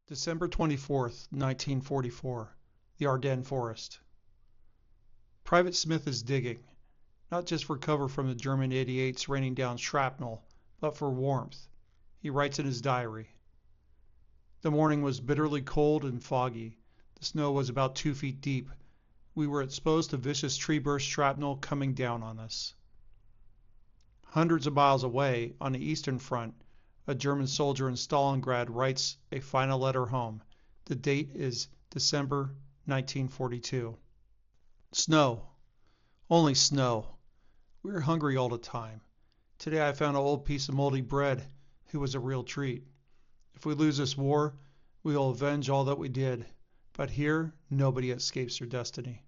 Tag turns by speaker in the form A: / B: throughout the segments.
A: December 24th, 1944, the Ardennes Forest. Private Smith is digging, not just for cover from the German 88s raining down shrapnel, but for warmth. He writes in his diary. The morning was bitterly cold and foggy. The snow was about 2 feet deep. We were exposed to vicious tree-burst shrapnel coming down on us. Hundreds of miles away, on the Eastern Front, a German soldier in Stalingrad writes a final letter home. The date is December 1942. Snow. Only snow. We were hungry all the time. Today I found an old piece of moldy bread. It was a real treat. If we lose this war, we will avenge all that we did. But here, nobody escapes their destiny.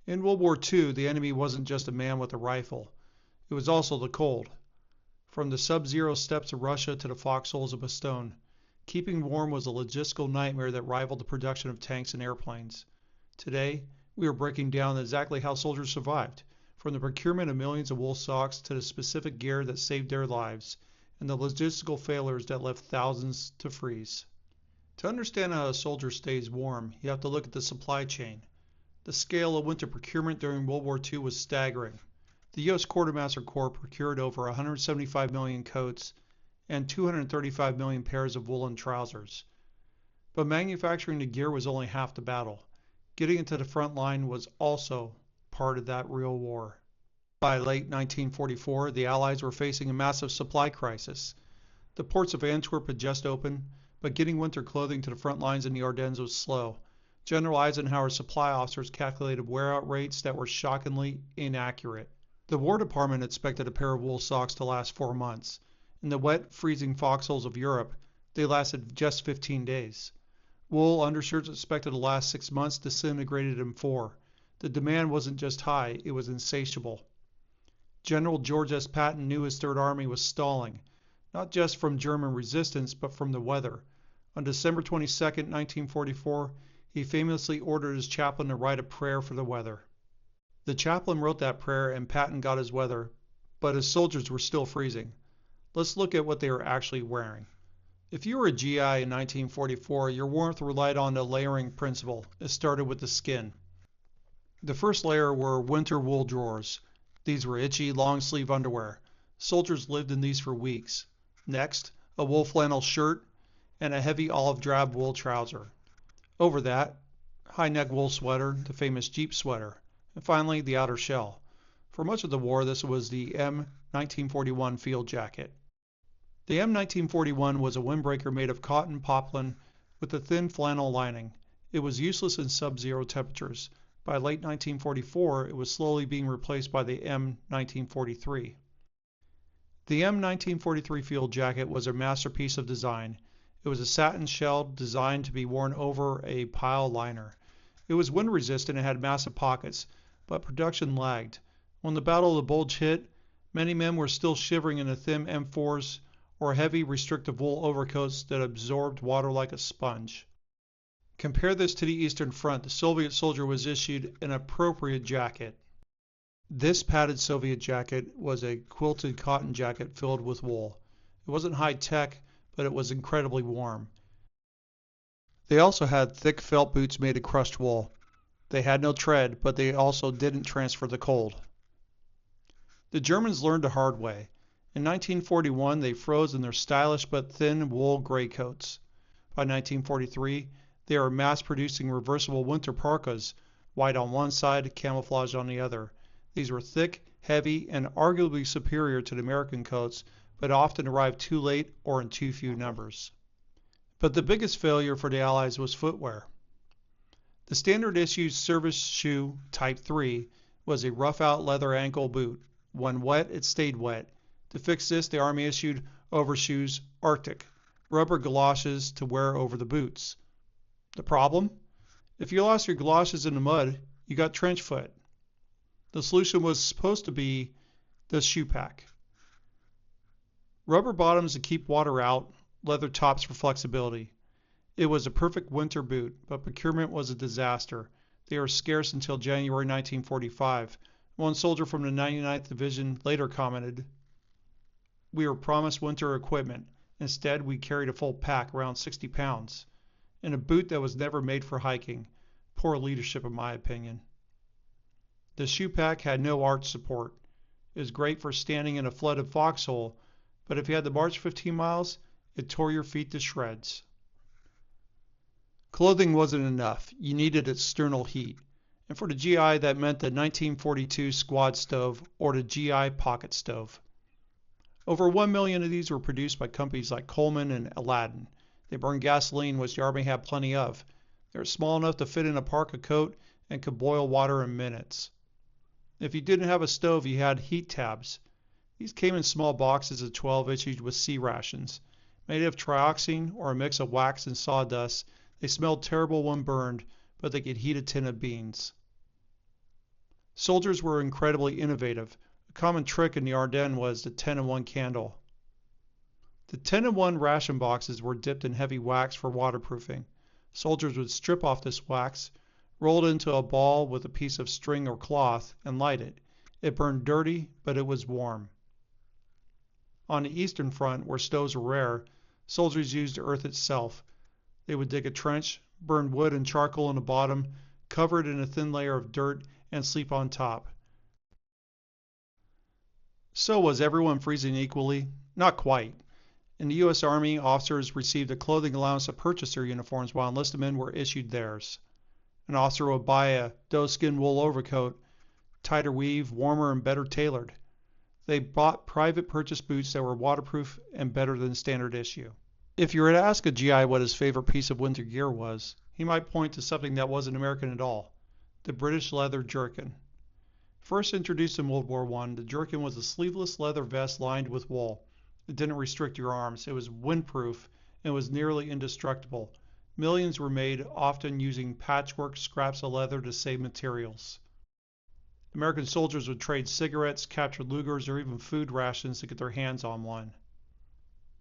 A: In World War II, the enemy wasn't just a man with a rifle. It was also the cold. From the sub-zero steppes of Russia to the foxholes of Bastogne, keeping warm was a logistical nightmare that rivaled the production of tanks and airplanes. Today, we are breaking down exactly how soldiers survived, from the procurement of millions of wool socks to the specific gear that saved their lives, and the logistical failures that left thousands to freeze. To understand how a soldier stays warm, you have to look at the supply chain. The scale of winter procurement during World War II was staggering. The U.S. Quartermaster Corps procured over 175 million coats and 235 million pairs of woolen trousers. But manufacturing the gear was only half the battle. Getting into the front line was also part of that real war. By late 1944, the Allies were facing a massive supply crisis. The ports of Antwerp had just opened, but getting winter clothing to the front lines in the Ardennes was slow. General Eisenhower's supply officers calculated wear-out rates that were shockingly inaccurate. The War Department expected a pair of wool socks to last 4 months. In the wet, freezing foxholes of Europe, they lasted just 15 days. Wool undershirts expected to last 6 months disintegrated in 4. The demand wasn't just high, it was insatiable. General George S. Patton knew his Third Army was stalling, not just from German resistance, but from the weather. On December 22, 1944, he famously ordered his chaplain to write a prayer for the weather. The chaplain wrote that prayer and Patton got his weather, but his soldiers were still freezing. Let's look at what they were actually wearing. If you were a GI in 1944, your warmth relied on the layering principle. It started with the skin. The first layer were winter wool drawers. These were itchy, long-sleeve underwear. Soldiers lived in these for weeks. Next, a wool flannel shirt and a heavy olive drab wool trouser. Over that, high-neck wool sweater, the famous Jeep sweater. And finally, the outer shell. For much of the war, this was the M1941 field jacket. The M1941 was a windbreaker made of cotton poplin with a thin flannel lining. It was useless in sub-zero temperatures. By late 1944, it was slowly being replaced by the M1943. The M1943 field jacket was a masterpiece of design. It was a satin shell designed to be worn over a pile liner. It was wind resistant and had massive pockets, but production lagged. When the Battle of the Bulge hit, many men were still shivering in the thin M4s or heavy restrictive wool overcoats that absorbed water like a sponge. Compare this to the Eastern Front. The Soviet soldier was issued an appropriate jacket. This padded Soviet jacket was a quilted cotton jacket filled with wool. It wasn't high-tech, but it was incredibly warm. They also had thick felt boots made of crushed wool. They had no tread, but they also didn't transfer the cold. The Germans learned the hard way. In 1941, they froze in their stylish but thin wool gray coats. By 1943, they were mass-producing reversible winter parkas, white on one side, camouflage on the other. These were thick, heavy, and arguably superior to the American coats, but often arrived too late or in too few numbers. But the biggest failure for the Allies was footwear. The standard issue service shoe Type 3 was a rough-out leather ankle boot. When wet, it stayed wet. To fix this, the Army issued overshoes Arctic, rubber galoshes to wear over the boots. The problem? If you lost your galoshes in the mud, you got trench foot. The solution was supposed to be the shoe pack. Rubber bottoms to keep water out, leather tops for flexibility. It was a perfect winter boot, but procurement was a disaster. They were scarce until January 1945. One soldier from the 99th Division later commented, "We were promised winter equipment. Instead, we carried a full pack, around 60 pounds, in a boot that was never made for hiking. Poor leadership, in my opinion. The shoe pack had no arch support. It was great for standing in a flooded foxhole, but if you had to march 15 miles, it tore your feet to shreds. Clothing wasn't enough. You needed external heat. And for the GI, that meant the 1942 squad stove or the GI pocket stove. Over 1 million of these were produced by companies like Coleman and Aladdin. They burned gasoline, which the Army had plenty of. They were small enough to fit in a parka coat and could boil water in minutes. If you didn't have a stove, you had heat tabs. These came in small boxes of 12 issued with C rations. Made of trioxane or a mix of wax and sawdust, they smelled terrible when burned, but they could heat a tin of beans. Soldiers were incredibly innovative. A common trick in the Ardennes was the 10-in-1 candle. The 10-in-1 ration boxes were dipped in heavy wax for waterproofing. Soldiers would strip off this wax, roll it into a ball with a piece of string or cloth, and light it. It burned dirty, but it was warm. On the Eastern Front, where stoves were rare, soldiers used earth itself. They would dig a trench, burn wood and charcoal in the bottom, cover it in a thin layer of dirt, and sleep on top. So was everyone freezing equally? Not quite. In the U.S. Army, officers received a clothing allowance to purchase their uniforms while enlisted men were issued theirs. An officer would buy a doeskin wool overcoat, tighter weave, warmer and better tailored. They bought private purchase boots that were waterproof and better than standard issue. If you were to ask a GI what his favorite piece of winter gear was, he might point to something that wasn't American at all, the British leather jerkin. First introduced in World War I, the jerkin was a sleeveless leather vest lined with wool. It didn't restrict your arms. It was windproof and was nearly indestructible. Millions were made, often using patchwork scraps of leather to save materials. American soldiers would trade cigarettes, captured Lugers, or even food rations to get their hands on one.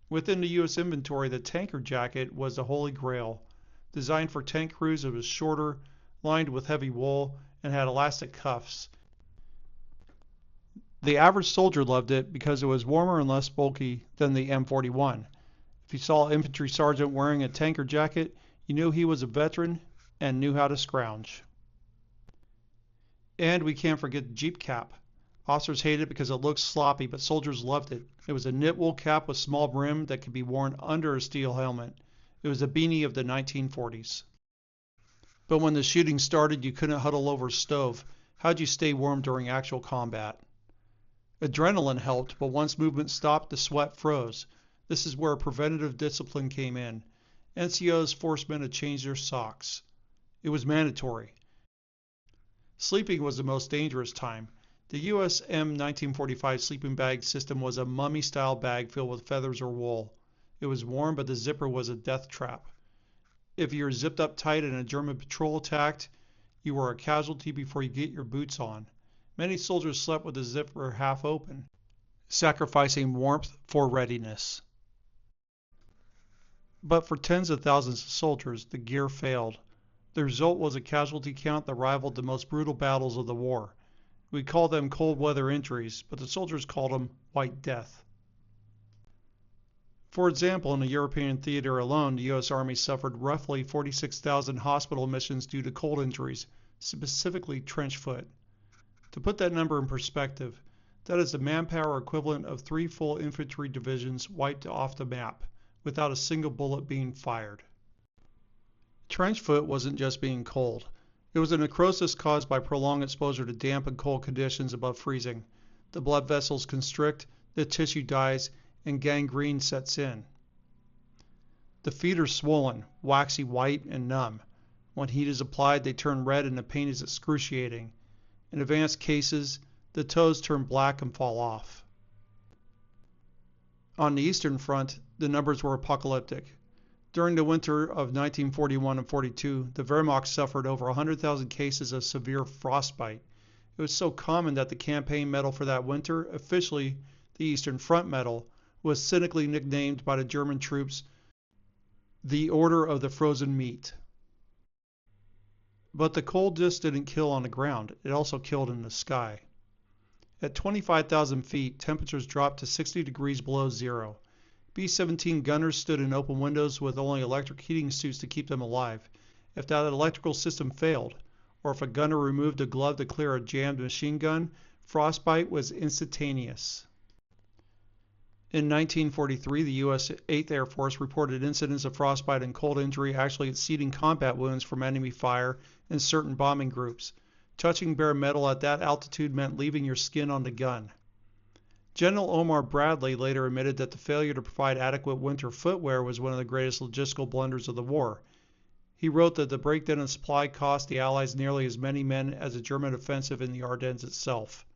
A: Within the U.S. inventory, the tanker jacket was the holy grail. Designed for tank crews, it was shorter, lined with heavy wool, and had elastic cuffs. The average soldier loved it because it was warmer and less bulky than the M41. If you saw an infantry sergeant wearing a tanker jacket, you knew he was a veteran and knew how to scrounge. And we can't forget the Jeep cap. Officers hated it because it looked sloppy, but soldiers loved it. It was a knit wool cap with small brim that could be worn under a steel helmet. It was a beanie of the 1940s. But when the shooting started, you couldn't huddle over a stove. How'd you stay warm during actual combat? Adrenaline helped, but once movement stopped, the sweat froze. This is where preventative discipline came in. NCOs forced men to change their socks. It was mandatory. Sleeping was the most dangerous time. The U.S. M1945 sleeping bag system was a mummy-style bag filled with feathers or wool. It was warm, but the zipper was a death trap. If you were zipped up tight and a German patrol attacked, you were a casualty before you get your boots on. Many soldiers slept with the zipper half open, sacrificing warmth for readiness. But for tens of thousands of soldiers, the gear failed. The result was a casualty count that rivaled the most brutal battles of the war. We call them cold weather injuries, but the soldiers called them White Death. For example, in the European theater alone, the U.S. Army suffered roughly 46,000 hospital admissions due to cold injuries, specifically trench foot. To put that number in perspective, that is the manpower equivalent of 3 full infantry divisions wiped off the map, without a single bullet being fired. Trench foot wasn't just being cold. It was a necrosis caused by prolonged exposure to damp and cold conditions above freezing. The blood vessels constrict, the tissue dies, and gangrene sets in. The feet are swollen, waxy white, and numb. When heat is applied, they turn red and the pain is excruciating. In advanced cases, the toes turn black and fall off. On the Eastern Front, the numbers were apocalyptic. During the winter of 1941 and 42, the Wehrmacht suffered over 100,000 cases of severe frostbite. It was so common that the campaign medal for that winter, officially the Eastern Front Medal, was cynically nicknamed by the German troops the Order of the Frozen Meat. But the cold just didn't kill on the ground, it also killed in the sky. At 25,000 feet, temperatures dropped to 60 degrees below zero. B-17 gunners stood in open windows with only electric heating suits to keep them alive. If that electrical system failed, or if a gunner removed a glove to clear a jammed machine gun, frostbite was instantaneous. In 1943, the U.S. 8th Air Force reported incidents of frostbite and cold injury actually exceeding combat wounds from enemy fire in certain bombing groups. Touching bare metal at that altitude meant leaving your skin on the gun. General Omar Bradley later admitted that the failure to provide adequate winter footwear was one of the greatest logistical blunders of the war. He wrote that the breakdown in supply cost the Allies nearly as many men as the German offensive in the Ardennes itself.